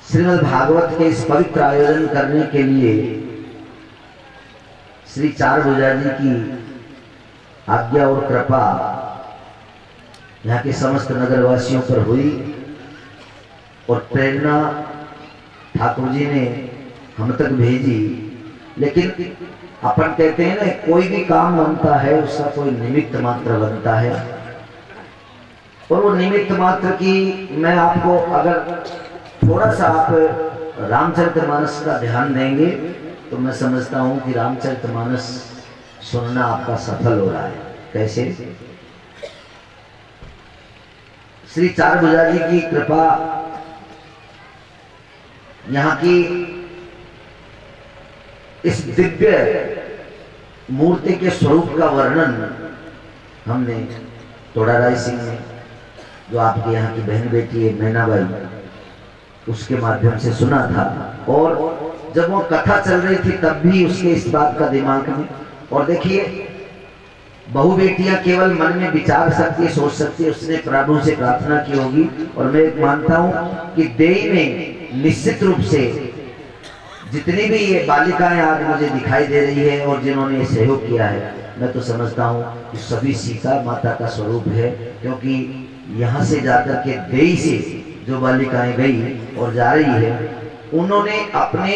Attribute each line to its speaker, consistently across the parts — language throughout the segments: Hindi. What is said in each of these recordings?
Speaker 1: श्रीमद् भागवत के इस पवित्र आयोजन करने के लिए श्री चारभुजा जी की आज्ञा और कृपा यहाँ के समस्त नगरवासियों पर हुई और प्रेरणा ठाकुर जी ने हम तक भेजी। लेकिन अपन कहते हैं ना, कोई भी काम बनता है उसका कोई निमित्त मात्र बनता है, और वो निमित्त मात्र की मैं आपको अगर थोड़ा सा आप रामचरितमानस का ध्यान देंगे तो मैं समझता हूं कि रामचरितमानस सुनना आपका सफल हो रहा है। कैसे? श्री चारभुजा जी की कृपा, यहाँ की इस दिव्य मूर्ति के स्वरूप का वर्णन हमने तोड़ाराय सिंह ने, जो आपके यहाँ की बहन बेटी है मैनाबाई, उसके माध्यम से सुना था। और जब वो कथा चल रही थी तब भी उसके इस बात का दिमाग में। और देखिए, बहु बेटियां केवल मन में विचार सकती है, सोच सकती है, उसने प्रभु से प्रार्थना की होगी। और मैं मानता हूं कि देई में निश्चित रूप से जितनी भी ये बालिकाएं आज मुझे दिखाई दे रही है और जिन्होंने ये सहयोग किया है, मैं तो समझता हूं कि सभी सीता माता का स्वरूप है। क्योंकि यहाँ से जाकर के देई से जो बालिकाएं गई और जा रही है, उन्होंने अपने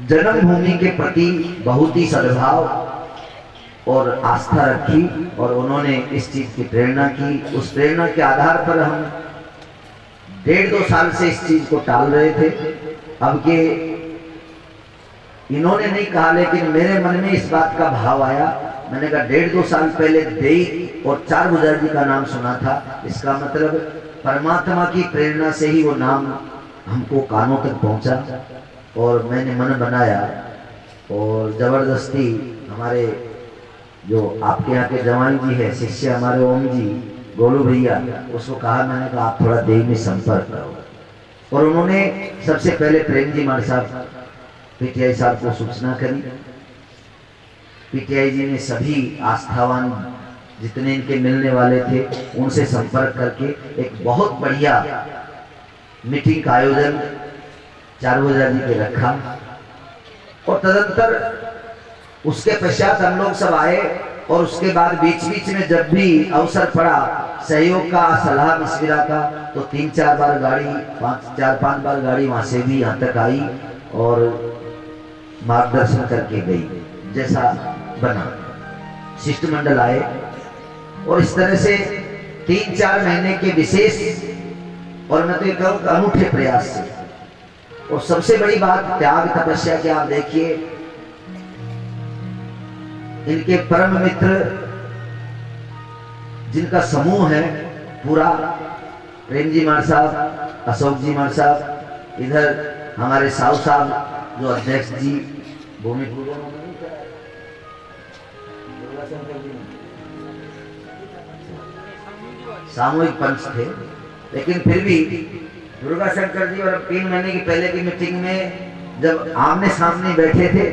Speaker 1: जन्मभूमि के प्रति बहुत ही सद्भाव और आस्था रखी और उन्होंने इस चीज की प्रेरणा की। उस प्रेरणा के आधार पर हम 1.5-2 साल से इस चीज को टाल रहे थे। अब के इन्होंने नहीं कहा, लेकिन मेरे मन में इस बात का भाव आया। मैंने कहा 1.5-2 साल पहले देई और चारभुजा जी का नाम सुना था, इसका मतलब परमात्मा की प्रेरणा से ही वो नाम हमको कानों तक पहुंचा। और मैंने मन बनाया और जबरदस्ती हमारे जो आपके यहाँ के जवान जी है, शिष्य हमारे ओम जी, गोलू भैया, उसको कहा, मैंने कहा आप थोड़ा देई में संपर्क करो। और उन्होंने सबसे पहले प्रेम जी मार साहब पीटीआई साहब को सूचना करी। पीटीआई जी ने सभी आस्थावान जितने इनके मिलने वाले थे उनसे संपर्क करके एक बहुत बढ़िया मीटिंग का आयोजन चारभुजा जी के रखा। और तदंतर उसके पश्चात हम लोग सब आए और उसके बाद बीच बीच में जब भी अवसर पड़ा सहयोग का, सलाह मशविरा का, तो 3-4 बार गाड़ी, 4-5 बार गाड़ी वहां से भी यहाँ तक आई और मार्गदर्शन करके गई। जैसा बना शिष्टमंडल आए और इस तरह से 3-4 महीने के विशेष और मैं तो ये कहूँ अनूठे प्रयास से। और सबसे बड़ी बात त्याग तपस्या के, आप देखिए इनके परम मित्र जिनका समूह है पूरा, प्रेम जी मार साहब, अशोक जी मार साहब, इधर हमारे साहू साहब जो अध्यक्ष जी भूमि सामूहिक पंच थे, लेकिन फिर भी दुर्गा शंकर जी। और 3 महीने की पहले की मीटिंग में जब आमने सामने बैठे थे,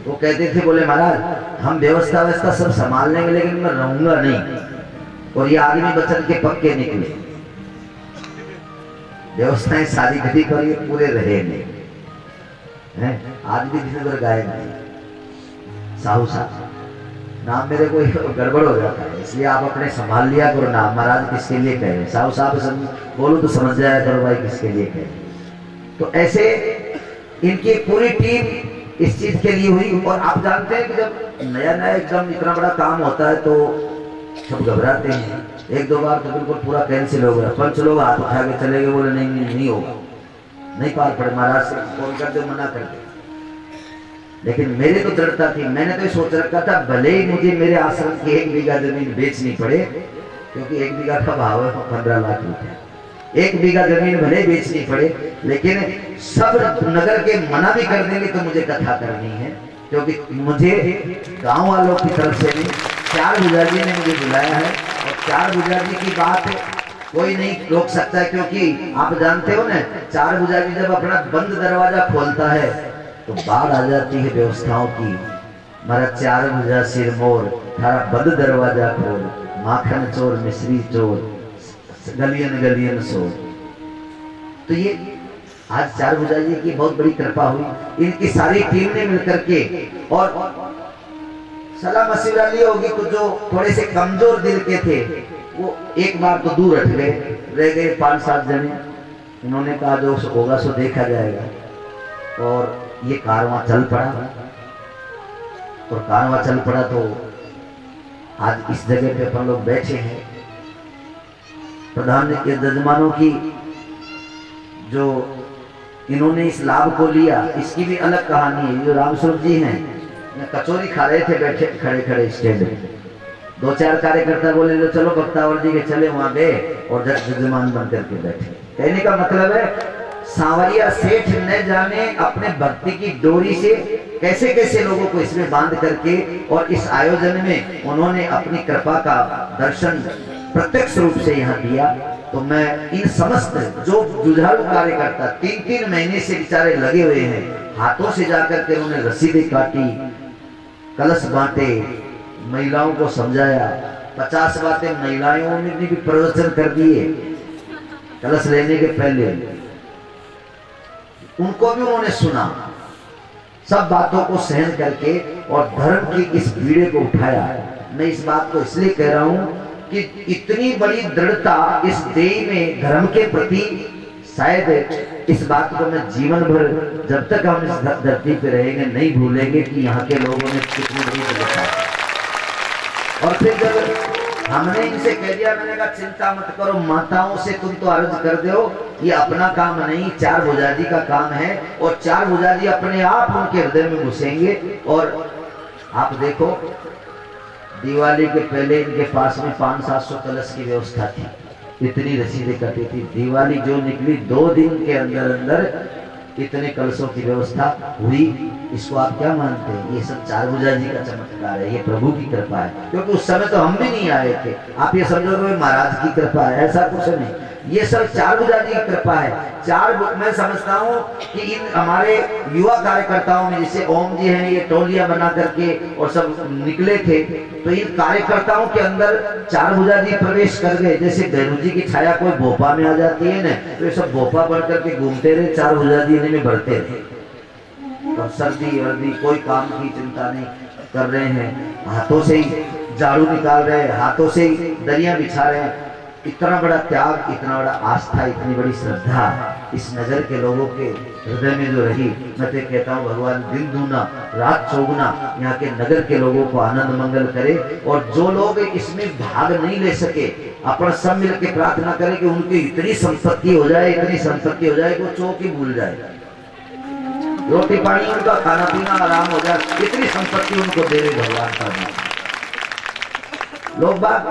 Speaker 1: वो कहते थे, बोले महाराज हम व्यवस्था सब संभाल लेंगे लेकिन मैं रहूंगा नहीं। और ये आदमी वचन के पक्के निकले, व्यवस्थाएं सारी घटी पर ये पूरे रहे नहीं हैं। आज भी दिन भर गायब नहीं। साहू साहब नाम मेरे को गड़बड़ हो जाता है, इसलिए आप अपने संभाल लिया करो नाम। महाराज किसके लिए कह रहे, साहू साहब बोलो तो समझ जाया करो भाई किसके लिए कह रहे। तो ऐसे इनकी पूरी टीम इस चीज के लिए हुई। और आप जानते हैं कि जब नया नया एकदम इतना बड़ा काम होता है तो सब घबराते हैं। 1-2 बार तो बिल्कुल पूरा कैंसिल हो गया। 5 लोग हाथ उठा के चले गए, बोले नहीं होगा, नहीं पार पड़े, महाराज से फोन कर दे, मना कर दे। लेकिन मेरे तो दृढ़ता थी, मैंने तो सोच रखा था भले ही मुझे मेरे आश्रम की 1 बीघा जमीन बेचनी पड़े, क्योंकि 1 बीघा का भाव है 15 लाख रुपए। 1 बीघा जमीन भले बेचनी पड़े, लेकिन सब नगर के मना भी कर देंगे तो मुझे कथा करनी है। क्योंकि मुझे गांव वालों की तरफ से भी चारभुजा जी ने मुझे बुलाया है और चारभुजा जी की बात कोई नहीं रोक सकता है। क्योंकि आप जानते हो ना, चारभुजा जी जब अपना बंद दरवाजा खोलता है तो बाढ़ आ जाती है व्यवस्थाओं की। मारा चारभुजा सिर मोर, थारा बंद दरवाजा खोल, माखन चोर मिश्री चोर, गलियन गलियन सोर। तो ये आज चारभुजा जी की बहुत बड़ी कृपा हुई, इनकी सारी टीम ने मिलकर के, और सलाह मशवरा ली होगी तो जो थोड़े से कमजोर दिल के थे वो एक बार तो दूर हट गए, रह गए 5-7 जने। इन्होंने कहा जो होगा सो देखा जाएगा, और ये कारवां चल पड़ा, और कारवां चल पड़ा तो आज इस जगह पे अपन लोग बैठे हैं। प्रधान के जजमानों की जो इन्होंने इस लाभ को लिया, इसकी भी अलग कहानी है। जो रामस्वरूप जी हैं, कचौरी खा रहे थे बैठे खड़े खड़े स्टैंड में, 2-4 कार्यकर्ता बोले तो चलो बख्तावर जी के चले वहां गए और जजमान बन करके बैठे। कहने का मतलब है सांवरिया सेठ न जाने अपने भक्ति की डोरी से कैसे कैसे लोगों को इसमें बांध करके, और इस आयोजन में उन्होंने अपनी कृपा का दर्शन प्रत्यक्ष रूप से यहाँ दिया। तो मैं इन समस्त जो जुझारू कार्यकर्ता 3-3 महीने से बेचारे लगे हुए हैं, हाथों से जाकर के उन्होंने रसीदें काटी, कलश बांटे, महिलाओं को समझाया, 50 बातें महिलाओं ने भी प्रवचन कर दिए कलश लेने के पहले, उनको भी उन्होंने सुना, सब बातों को सहन करके और धर्म की इस बीड़े को उठाया। मैं इस बात को इसलिए कह रहा हूं कि इतनी बड़ी दृढ़ता इस देह में धर्म के प्रति, शायद इस बात को मैं जीवन भर जब तक हम इस धरती पे रहेंगे नहीं भूलेंगे कि यहाँ के लोगों ने कितनी बड़ी दृढ़ता। और फिर जब हमने इनसे कह दिया, मैंने कहा चिंता मत करो, माताओं से तुम तो अर्ज कर दो, ये अपना काम नहीं, चारभुजा जी का काम है, और चारभुजा जी अपने आप उनके हृदय में घुसेंगे। और आप देखो दिवाली के पहले इनके पास में 500-700 कलश की व्यवस्था थी, इतनी रसीदें कटी थी। दिवाली जो निकली 2 दिन के अंदर अंदर इतने कलशों की व्यवस्था हुई। इसको आप क्या मानते हैं? ये सब चारभुजा जी का चमत्कार है, ये प्रभु की कृपा है, क्योंकि उस समय तो हम भी नहीं आए थे। आप ये समझोगे महाराज की कृपा है, ऐसा कुछ नहीं, ये सब चारभुजा जी की कृपा है। मैं समझता हूँ कि इन हमारे युवा कार्यकर्ताओं में, जैसे ओम जी हैं, ये टोलियां बना करके और सब निकले थे, तो इन कार्यकर्ताओं के अंदर चारभुजा जी प्रवेश कर गए। जैसे गैरू जी की छाया कोई भोपा में आ जाती है ना, तो ये सब भोपा बन करके घूमते रहे, चारभुजा जी इन्हीं में बढ़ते रहे। और सर्दी वर्दी कोई काम की चिंता नहीं कर रहे हैं, हाथों से ही झाड़ू निकाल रहे हैं, हाथों से ही दरिया बिछा रहे हैं। इतना बड़ा त्याग, इतना बड़ा आस्था, इतनी बड़ी श्रद्धा इस नगर के लोगों के हृदय में जो रही, मैं तो कहता हूँ भगवान दिन दूना रात चौगुना यहाँ के नगर के लोगों को आनंद मंगल करे। और जो लोग इसमें भाग नहीं ले सके, अपन सब मिल के प्रार्थना करें कि उनकी इतनी संपत्ति हो जाए, इतनी संपत्ति हो जाए कि वो चौक ही भूल जाए, रोटी पानी उनका खाना पीना आराम हो जाए, इतनी संपत्ति उनको दे रहे भगवान का। लोग बात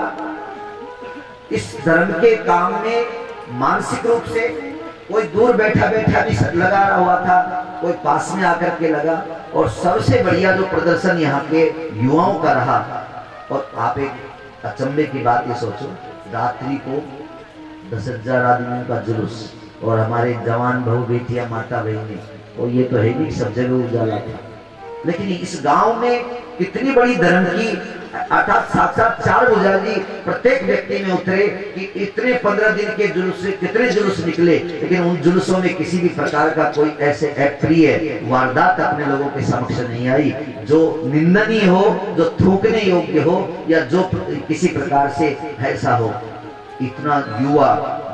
Speaker 1: इस धर्म के काम में मानसिक रूप से, कोई दूर बैठा बैठा भी लगा हुआ था, कोई पास में आकर के लगा। और सबसे बढ़िया जो प्रदर्शन यहाँ के युवाओं का रहा, और आप एक अचंभे की बात ये सोचो, रात्रि को 10,000 आदमियों का जुलूस, और हमारे जवान बहू बेटियां माता बहनें, और ये तो है नहीं सब जगह उजाला था, लेकिन इस गांव में कितनी बड़ी धर्म की, अर्थात साक्षात चारभुजा जी प्रत्येक व्यक्ति में उतरे कि इतने 15 दिन के जुलूस से कितने जुलूस निकले, लेकिन उन जुलूसों में किसी भी प्रकार का कोई ऐसे अप्रिय वारदात अपने लोगों के समक्ष नहीं आई जो निंदनीय हो, जो थूकने योग्य हो, या जो किसी प्रकार से ऐसा हो। इतना युवा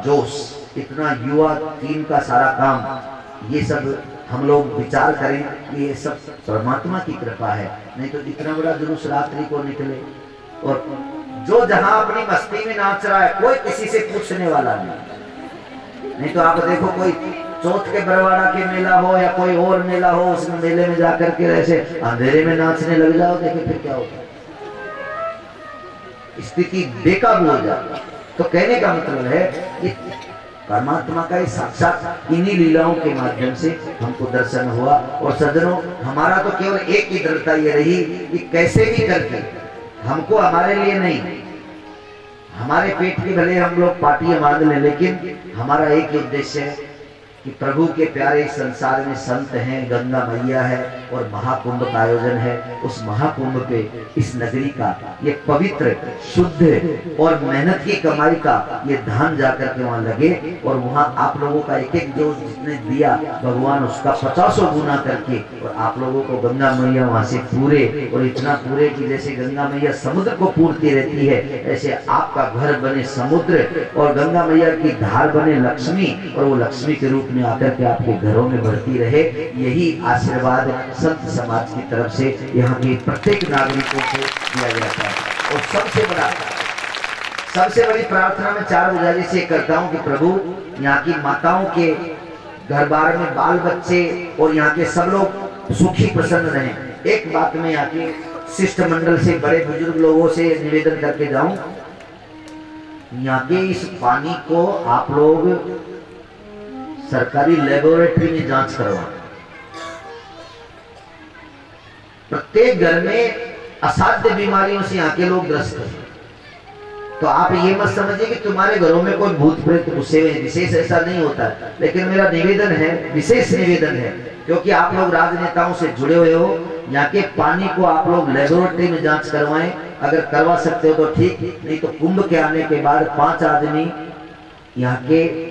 Speaker 1: जोश, इतना युवा टीम का सारा काम, ये सब हम लोग विचार करें कि ये सब परमात्मा की कृपा है, नहीं तो इतना बड़ा जुलूस रात्रि को निकले। और जो जहां अपनी मस्ती में नाच रहा है, कोई किसी से पूछने वाला नहीं तो आप देखो कोई चौथ के बरवाड़ा के मेला हो या कोई और मेला हो, उसमें मेले में जाकर के ऐसे अंधेरे में नाचने लग जाओ, देखिए फिर क्या होता है, स्थिति बेकाबू हो जाती। तो कहने का मतलब है कि परमात्मा का साक्षात इन्हीं लीलाओं के माध्यम से हमको दर्शन हुआ। और सज्जनों, हमारा तो केवल एक ही दृढ़ता ये रही कि कैसे भी करके हमको, हमारे लिए नहीं, हमारे पेट के भले हम लोग पार्टियां बांध लें, लेकिन हमारा एक ही उद्देश्य है कि प्रभु के प्यारे इस संसार में संत हैं, गंगा मैया है और महाकुंभ का आयोजन है। उस महाकुंभ पे इस नगरी का ये पवित्र शुद्ध और मेहनत की कमाई का ये धान जाकर के वहां लगे और वहां आप लोगों का एक एक जो जितने दिया भगवान उसका 50 गुना करके और आप लोगों को गंगा मैया वहां से पूरे और इतना पूरे कि जैसे गंगा मैया समुद्र को पूरती रहती है ऐसे आपका घर बने समुद्र और गंगा मैया की धार बने लक्ष्मी और वो लक्ष्मी के रूप में आकर के आपके घरों में बढ़ती रहे। यही आशीर्वाद संत समाज की तरफ से यहाँ के प्रत्येक नागरिकों को दिया जाता है। और सबसे बड़ी प्रार्थना में 4 गुजारिश से करता हूँ कि प्रभु यहाँ की माताओं के घर बार में बाल बच्चे और यहाँ के सब लोग सुखी प्रसन्न रहें। एक बात में यहाँ के शिष्टमंडल से बड़े बुजुर्ग लोगों से निवेदन करके जाऊं, यहाँ के इस पानी को आप लोग सरकारी लेबोरेटरी में जांच करवा। प्रत्येक घर में असाध्य बीमारियों से यहाँ के लोग ग्रस्त हैं। तो आप ये मत समझिए कि तुम्हारे घरों में कोई भूत प्रेत घुसे हुए, विशेष ऐसा नहीं होता है। लेकिन मेरा निवेदन है, विशेष निवेदन है, क्योंकि आप लोग राजनेताओं से जुड़े हुए हो, यहाँ के पानी को आप लोग लेबोरेटरी में जांच करवाएं। अगर करवा सकते हो तो ठीक, नहीं तो कुंभ के आने के बाद 5 आदमी यहाँ के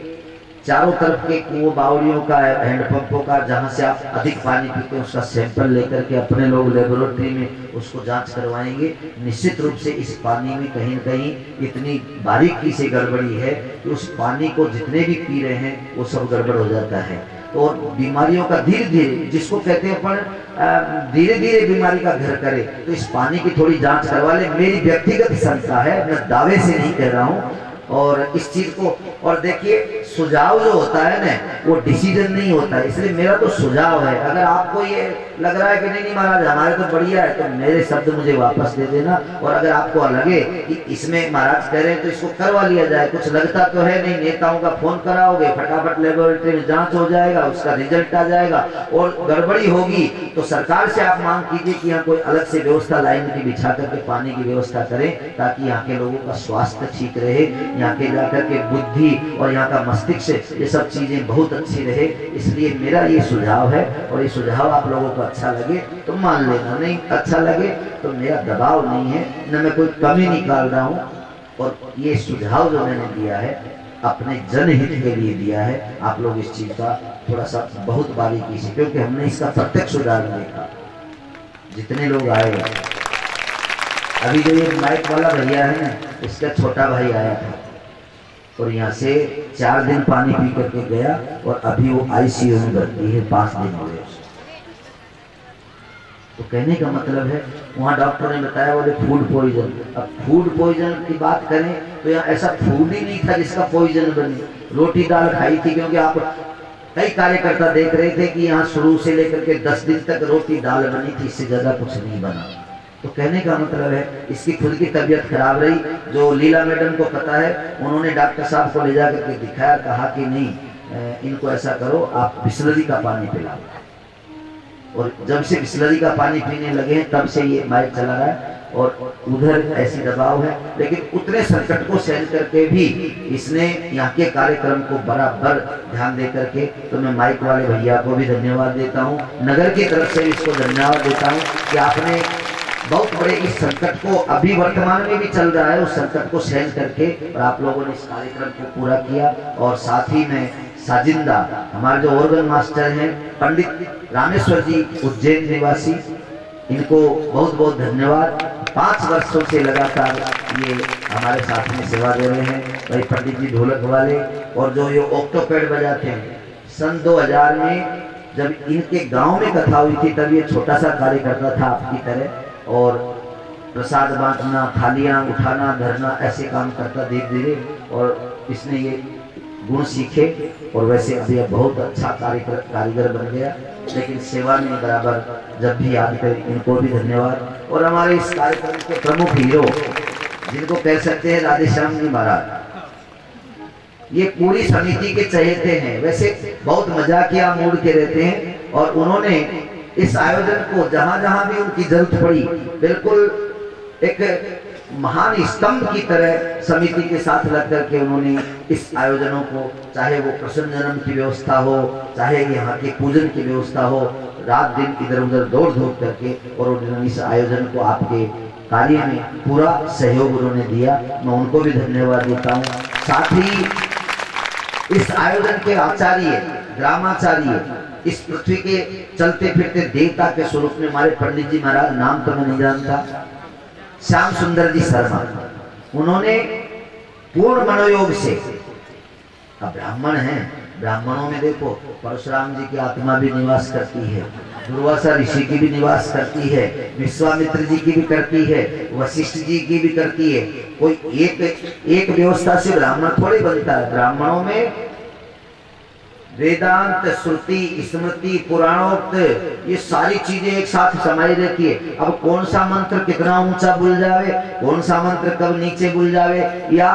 Speaker 1: चारों तरफ के कुओं बावड़ियों का हैंडपंपों का जहां से आप अधिक पानी पीते हैं उसका सैंपल लेकर के अपने लोग लेबोरेटरी में उसको जांच करवाएंगे। निश्चित रूप से इस पानी में कहीं न कहीं इतनी बारीकी से गड़बड़ी है कि उस पानी को जितने भी पी रहे हैं वो सब गड़बड़ हो जाता है। और बीमारियों का धीरे धीरे, जिसको कहते हैं अपन धीरे धीरे बीमारी का घर करे, तो इस पानी की थोड़ी जांच करवा ले। मेरी व्यक्तिगत शंका है, मैं दावे से नहीं कह रहा हूँ। और इस चीज को, और देखिए सुझाव जो होता है ना वो डिसीजन नहीं होता है, इसलिए मेरा तो सुझाव है। अगर आपको ये लग रहा है कि नहीं महाराज हमारे तो बढ़िया है, तो मेरे शब्द मुझे वापस दे देना। और अगर आपको लगे कि इसमें महाराज कह रहे हैं तो इसको करवा लिया जाए, कुछ लगता तो है नहीं, नेताओं का फोन कराओगे, फटाफट लेबोरेटरी में जांच हो जाएगा, उसका रिजल्ट आ जाएगा। और गड़बड़ी होगी तो सरकार से आप मांग कीजिए कि यहाँ कोई अलग से व्यवस्था लाइन की बिछा करके पानी की व्यवस्था करें, ताकि यहाँ के लोगों का स्वास्थ्य ठीक रहे, यहाँ के जाकर के बुद्धि और यहाँ का मस्तिष्क ये सब चीजें बहुत अच्छी रहे। इसलिए मेरा ये सुझाव है, और ये सुझाव आप लोगों को अच्छा लगे तो मान लेना, नहीं अच्छा लगे तो मेरा दबाव नहीं है, न मैं कोई कमी निकाल रहा हूँ। और ये सुझाव जो मैंने दिया है अपने जनहित के लिए दिया है। आप लोग इस चीज का थोड़ा सा बहुत बारीकी से, क्योंकि हमने इसका प्रत्यक्ष उदाहरण देखा, जितने लोग आए। अभी जो ये माइक वाला भैया है ना, इसका छोटा भाई आया था और यहाँ से 4 दिन पानी पी करके गया और अभी वो आईसीयू में भर्ती है, 5 दिन हो गए। तो कहने का मतलब है वहाँ डॉक्टर ने बताया बोले फूड पॉइजन। अब फूड पॉइजन की बात करें तो यहाँ ऐसा फूड ही नहीं था जिसका पॉइजन बने। रोटी दाल खाई थी, क्योंकि आप कई कार्यकर्ता देख रहे थे कि यहाँ शुरू से लेकर के 10 दिन तक रोटी दाल बनी थी, इससे ज्यादा कुछ नहीं बना। तो कहने का मतलब है इसकी खुद की तबीयत खराब रही, जो लीला मैडम को पता है, उन्होंने डॉक्टर साहब को ले जाकर के दिखाया, कहा कि नहीं इनको ऐसा करो आप बिस्लरी का पानी पिलाओ। और जब से बिस्लरी का पानी पीने लगे हैं तब से ये माइक चला रहा है। और उधर ऐसी दबाव है, लेकिन उतने संकट को सहन करके भी इसने यहाँ के कार्यक्रम को बराबर ध्यान दे करके, तो मैं माइक वाले भैया को भी धन्यवाद देता हूँ, नगर की तरफ से इसको धन्यवाद देता हूँ कि आपने बहुत बड़े इस संकट को, अभी वर्तमान में भी चल रहा है, उस संकट को सहन करके और आप लोगों ने इस कार्यक्रम को पूरा किया। और साथ ही में साजिंदा हमारे जो ऑर्गन मास्टर हैं पंडित रामेश्वर जी, उज्जैन निवासी, इनको बहुत बहुत धन्यवाद। 5 वर्षों से लगातार ये हमारे साथ में सेवा दे रहे हैं। भाई पंडित जी ढोलक वाले, और जो ये ऑक्टोपैड बजाते हैं, सन 2000 में जब इनके गांव में कथा हुई थी तब ये छोटा सा कार्यकर्ता था आपकी तरह, और प्रसाद बांटना, थालियां उठाना, धरना, ऐसे काम करता धीरे धीरे, और इसने ये गुण सीखे और वैसे अभी बहुत अच्छा कारीगर बन गया। लेकिन सेवा में बराबर जब भी याद करें इनको भी धन्यवाद। और हमारे इस कार्यक्रम के प्रमुख हीरो जिनको कह सकते हैं राधेश्याम जी महाराज, ये पूरी समिति के चहेते हैं, वैसे बहुत मजाकिया मूड के रहते हैं। और उन्होंने इस आयोजन को जहां जहां भी उनकी जरूरत पड़ी, बिल्कुल एक महान स्तंभ की तरह समिति के साथ लग करके उन्होंने इस आयोजनों को, चाहे वो प्रसन्न जन्म की व्यवस्था हो, चाहे यहाँ के पूजन की व्यवस्था हो, रात दिन इधर उधर दौड़ धूप करके, और उन्होंने इस आयोजन को आपके कार्य में पूरा सहयोग उन्होंने दिया। मैं उनको भी धन्यवाद देता हूँ। साथ ही इस आयोजन के आचार्य, ग्रामाचार्य, इस पृथ्वी के चलते फिरते देवता के स्वरूप में हमारे पंडित जी महाराज, नाम तो मैं नहीं जानता, श्याम सुंदर जी शर्मा, उन्होंने पूर्ण मनोयोग से, अब ब्राह्मण हैं, ब्राह्मणों में देखो परशुराम जी की आत्मा भी निवास करती है, दुर्वासा ऋषि की भी निवास करती है, विश्वामित्र जी की भी करती है, वशिष्ठ जी की भी करती है। कोई एक व्यवस्था से ब्राह्मण थोड़ी बनता है। ब्राह्मणों में वेदांत, श्रुति, स्मृति, पुराणोक्त, ये सारी चीजें एक साथ समाई रहती है। अब कौन सा मंत्र कितना ऊंचा बोल जावे, कौन सा मंत्र कब नीचे बोल जावे, या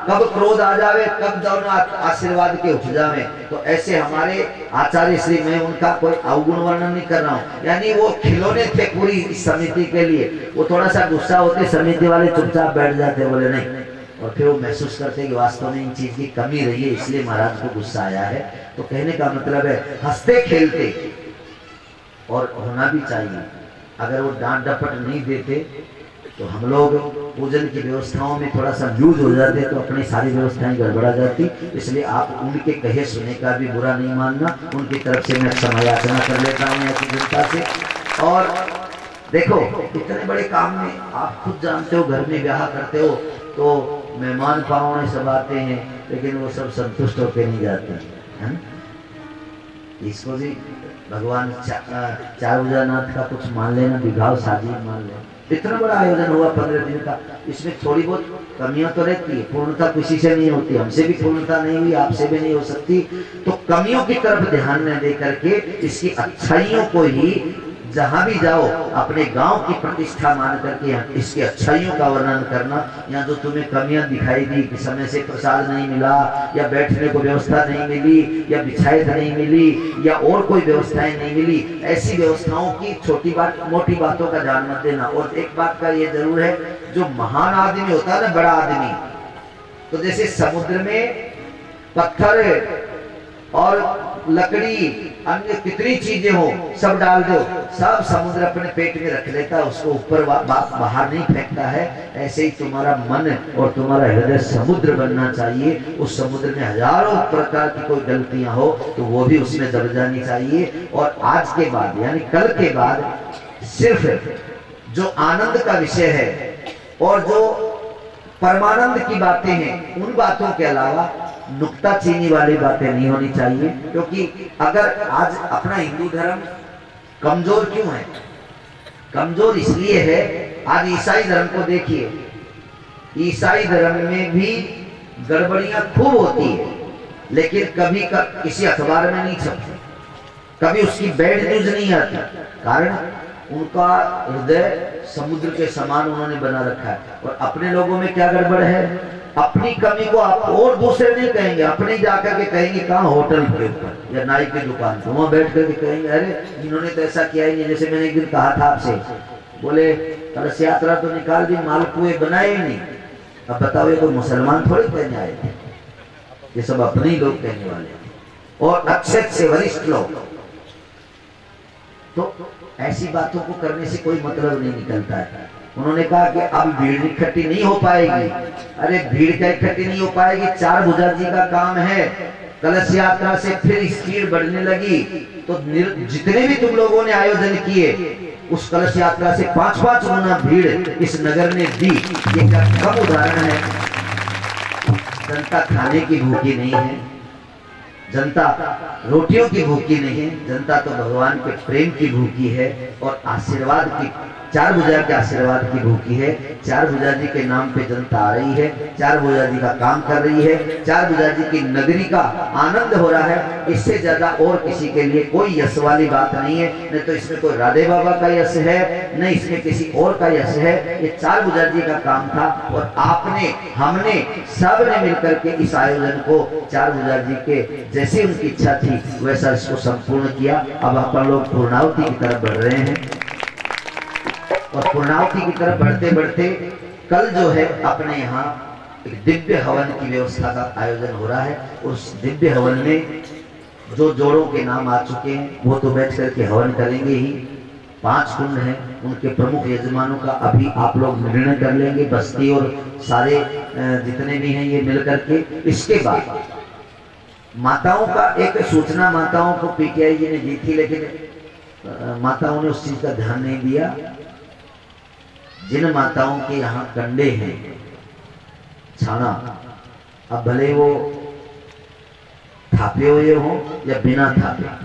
Speaker 1: कब क्रोध आ जावे, कब दोनों आशीर्वाद के उठ जावे, तो ऐसे हमारे आचार्य श्री, मैं उनका कोई अवगुण वर्णन नहीं कर रहा हूँ, यानी वो खिलौने थे पूरी समिति के लिए। वो थोड़ा सा गुस्सा होते, समिति वाले चुपचाप बैठ जाते, बोले नहीं, और फिर वो महसूस करते कि वास्तव में इन चीज की कमी रही है, इसलिए महाराज को गुस्सा आया है। तो कहने का मतलब है हंसते खेलते, और होना भी चाहिए। अगर वो डांट डपट नहीं देते तो हम लोग पूजन की व्यवस्थाओं में थोड़ा सा यूज हो जाते, तो अपनी सारी व्यवस्थाएं गड़बड़ा जाती। इसलिए आप उनके कहे सुने का भी बुरा नहीं मानना। उनकी तरफ से मैं क्षमा याचना कर लेता हूँ ऐसी जनता से। और देखो, इतने बड़े काम में आप खुद जानते हो, घर में ब्याह करते हो तो मेहमान पाहुणे सब आते हैं, लेकिन वो सब संतुष्ट होकर नहीं जाते हैं। इसको भी भगवान चारुजानाथ का कुछ मान लेना, विवाह शादी मान लेना। इतना बड़ा आयोजन हुआ 15 दिन का, इसमें थोड़ी बहुत कमियां तो रहती है, पूर्णता किसी से नहीं होती, हमसे भी पूर्णता नहीं हुई, आपसे भी नहीं हो सकती। तो कमियों की तरफ ध्यान न दे करके इसकी अच्छाइयों को ही, जहां भी जाओ अपने गांव की प्रतिष्ठा मान करके इसकी अच्छाइयों का वर्णन करना। यहाँ जो तुम्हें कमियां दिखाई दी कि समय से प्रसाद नहीं मिला, या बैठने को व्यवस्था नहीं मिली, या बिछायत नहीं मिली, या और कोई व्यवस्थाएं नहीं मिली, ऐसी व्यवस्थाओं की छोटी बात मोटी बातों का ध्यान मत देना। और एक बात का ये जरूर है, जो महान आदमी होता है ना, बड़ा आदमी, तो जैसे समुद्र में पत्थर और लकड़ी, अन्य कितनी चीजें हो, सब डाल दो, सब समुद्र अपने पेट में रख लेता है, उसको ऊपर बाहर नहीं फेंकता है। ऐसे ही तुम्हारा मन और तुम्हारा हृदय समुद्र बनना चाहिए। उस समुद्र में हजारों प्रकार की कोई गलतियां हो तो वो भी उसमें दब जानी चाहिए। और आज के बाद, यानी कल के बाद, सिर्फ जो आनंद का विषय है और जो परमानंद की बातें हैं, उन बातों के अलावा नुक्ताचीनी वाली बातें नहीं होनी चाहिए। क्योंकि अगर आज अपना हिंदू धर्म कमजोर क्यों है? कमजोर इसलिए है, आज ईसाई धर्म को देखिए, ईसाई धर्म में भी गड़बड़ियां खूब होती है, लेकिन कभी किसी अखबार में नहीं छपती, कभी उसकी बैड न्यूज नहीं आती। कारण उनका हृदय समुद्र के समान उन्होंने बना रखा है। और अपने लोगों में क्या गड़बड़ है? अपनी कमी को आप और दूसरे नहीं कहेंगे, अपने जाकर के कहेंगे कहाँ, होटल के ऊपर या नाई की दुकान पर, वहां बैठ करके कहेंगे अरे इन्होंने तो ऐसा किया ही नहीं। जैसे मैंने एक दिन कहा था आपसे, बोले कलश यात्रा तो निकाल दी, मालपुए बनाए ही नहीं। अब बताओ, ये कोई मुसलमान थोड़ी कहने आए थे, ये सब अपने ही लोग कहने वाले थे, और अच्छे अच्छे वरिष्ठ लोग। तो ऐसी बातों को करने से कोई मतलब नहीं निकलता है। उन्होंने कहा कि अब भीड़ इकट्ठी नहीं हो पाएगी। अरे भीड़ क्या इकट्ठी नहीं हो पाएगी? 4 भुजा जी का काम है। कलश यात्रा से फिर स्पीड बढ़ने लगी, तो जितने भी तुम लोगों ने आयोजन किए, उस कलश यात्रा से 5-5 गुना भीड़ इस नगर ने दी। ये क्या कम उदाहरण है? जनता खाने की भूखी नहीं है, जनता रोटियों की भूखी नहीं है, जनता तो भगवान के प्रेम की भूखी है और आशीर्वाद की, 4 भुजा के आशीर्वाद की भूखी है। 4 भुजा जी के नाम पे जनता आ रही है, 4 भुजा जी का काम कर रही है, 4 भुजा जी की नगरी का आनंद हो रहा है। इससे ज्यादा और किसी के लिए कोई यश वाली बात नहीं है। न तो इसमें कोई राधे बाबा का यश है, न इसमें किसी और का यश है। ये 4 भुजा जी का काम था और आपने, हमने, सब ने मिलकर के इस आयोजन को 4 भुजा जी के जैसी उनकी इच्छा थी वैसा इसको संपूर्ण किया। अब अपन लोग पूर्णावती की तरफ बढ़ रहे हैं और पूर्णावती की तरफ बढ़ते बढ़ते कल जो है अपने यहाँ एक दिव्य हवन की व्यवस्था का आयोजन हो रहा है। उस दिव्य हवन में जो जोड़ों के नाम आ चुके हैं वो तो बैठ करके हवन करेंगे ही। 5 कुंड हैं, उनके प्रमुख यजमानों का अभी आप लोग निर्णय कर लेंगे, बस्ती और सारे जितने भी हैं ये मिल करके। इसके बाद माताओं का एक सूचना माताओं को पीटीआई जी ने दी थी, लेकिन माताओं ने उस चीज का ध्यान नहीं दिया। जिन माताओं के यहाँ कंडे हैं छाना, अब भले वो थापे हुए हो या बिना थापे,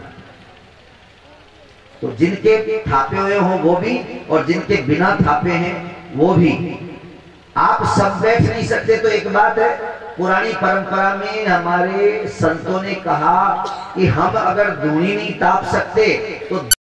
Speaker 1: तो जिनके थापे हुए हो वो भी और जिनके बिना थापे हैं वो भी। आप सब बैठ नहीं सकते तो एक बात है, पुरानी परंपरा में हमारे संतों ने कहा कि हम अगर दूनी नहीं ताप सकते तो